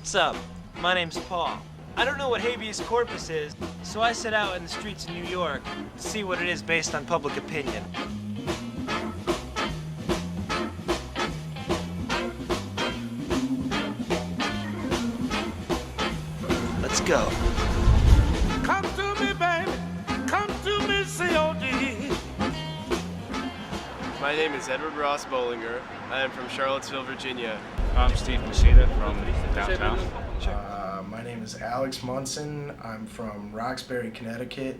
What's up? My name's Paul. I don't know what habeas corpus is, so I set out in the streets of New York to see what it is based on public opinion. Let's go. Come to me, baby. Come to me, COD. My name is Edward Ross Bollinger. I am from Charlottesville, Virginia. I'm Steve Messina from downtown. My name is Alex Munson. I'm from Roxbury, Connecticut.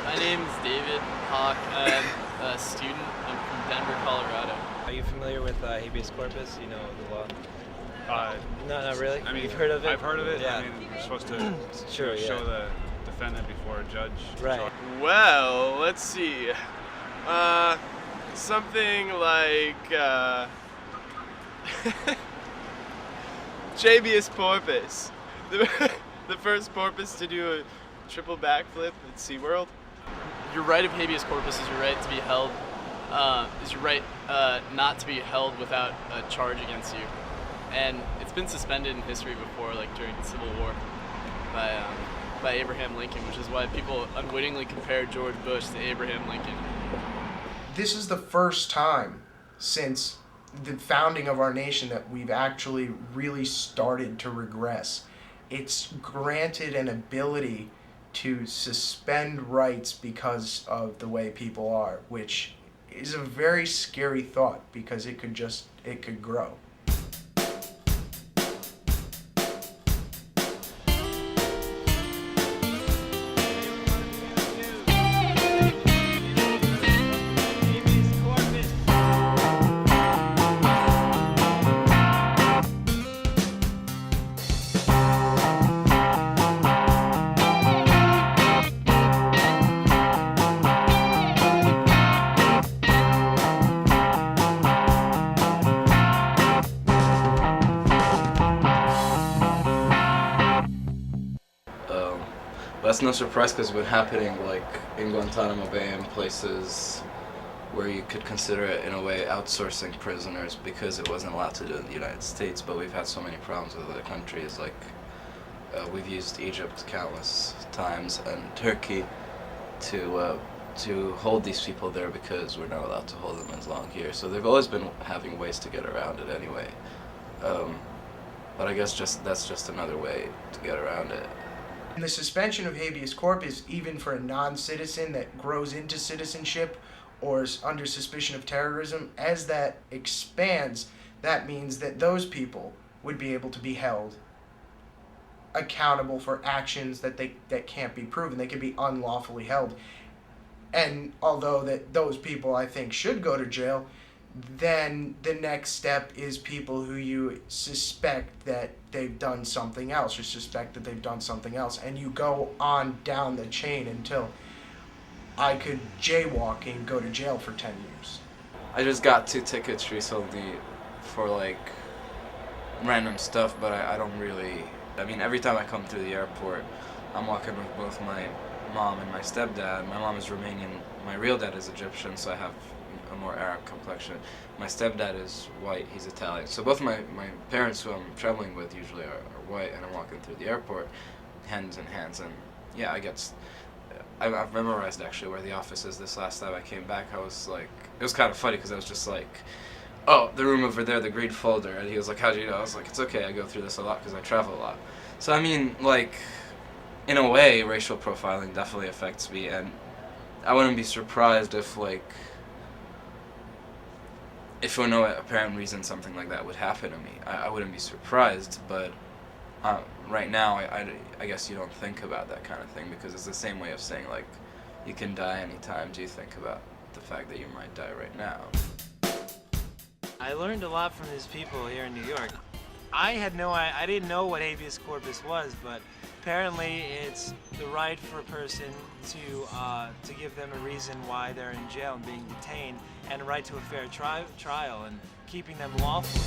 My name is David Hawk. I'm a student. I'm from Denver, Colorado. Are you familiar with habeas corpus? You know the law? No, not really. I mean, you've heard of it? I've heard of it. Yeah. I mean, you're supposed to Sure, yeah. show the defendant before a judge. Right. Well, let's see. Something like Habeas Corpus. The first porpoise to do a triple backflip at SeaWorld. Your right of habeas corpus is your right to be held. Is your right not to be held without a charge against you, and it's been suspended in history before, like during the Civil War, by Abraham Lincoln, which is why people unwittingly compare George Bush to Abraham Lincoln. This is the first time since the founding of our nation that we've actually really started to regress. It's granted an ability to suspend rights because of the way people are, which is a very scary thought because it could grow. That's no surprise because it's been happening like in Guantanamo Bay and places where you could consider it in a way outsourcing prisoners because it wasn't allowed to do in the United States, but we've had so many problems with other countries, like we've used Egypt countless times and Turkey to hold these people there because we're not allowed to hold them as long here. So they've always been having ways to get around it anyway. But I guess that's just another way to get around it. And the suspension of habeas corpus, even for a non-citizen that grows into citizenship or is under suspicion of terrorism, as that expands, that means that those people would be able to be held accountable for actions that can't be proven. They could be unlawfully held. And although that those people, I think, should go to jail, then the next step is people who you suspect that they've done something else, or suspect that they've done something else, and you go on down the chain until I could jaywalk and go to jail for 10 years. I just got 2 tickets recently for like random stuff, but I don't really, I mean, every time I come through the airport, I'm walking with both my mom and my stepdad. My mom is Romanian, my real dad is Egyptian, so I have a more Arab complexion. My stepdad is white, he's Italian. So both my parents who I'm traveling with usually are white, and I'm walking through the airport, hands in hands, and yeah, I've memorized actually where the office is. This last time I came back, I was like, it was kind of funny because I was just like, oh, the room over there, the green folder, and he was like, how do you know? I was like, it's okay, I go through this a lot because I travel a lot. So I mean, like, in a way, racial profiling definitely affects me, and I wouldn't be surprised if for no apparent reason something like that would happen to me. I wouldn't be surprised, but right now I guess you don't think about that kind of thing because it's the same way of saying like you can die anytime. Do you think about the fact that you might die right now? I learned a lot from these people here in New York. I didn't know what habeas corpus was, but apparently it's the right for a person to give them a reason why they're in jail and being detained, and a right to a fair trial and keeping them lawfully.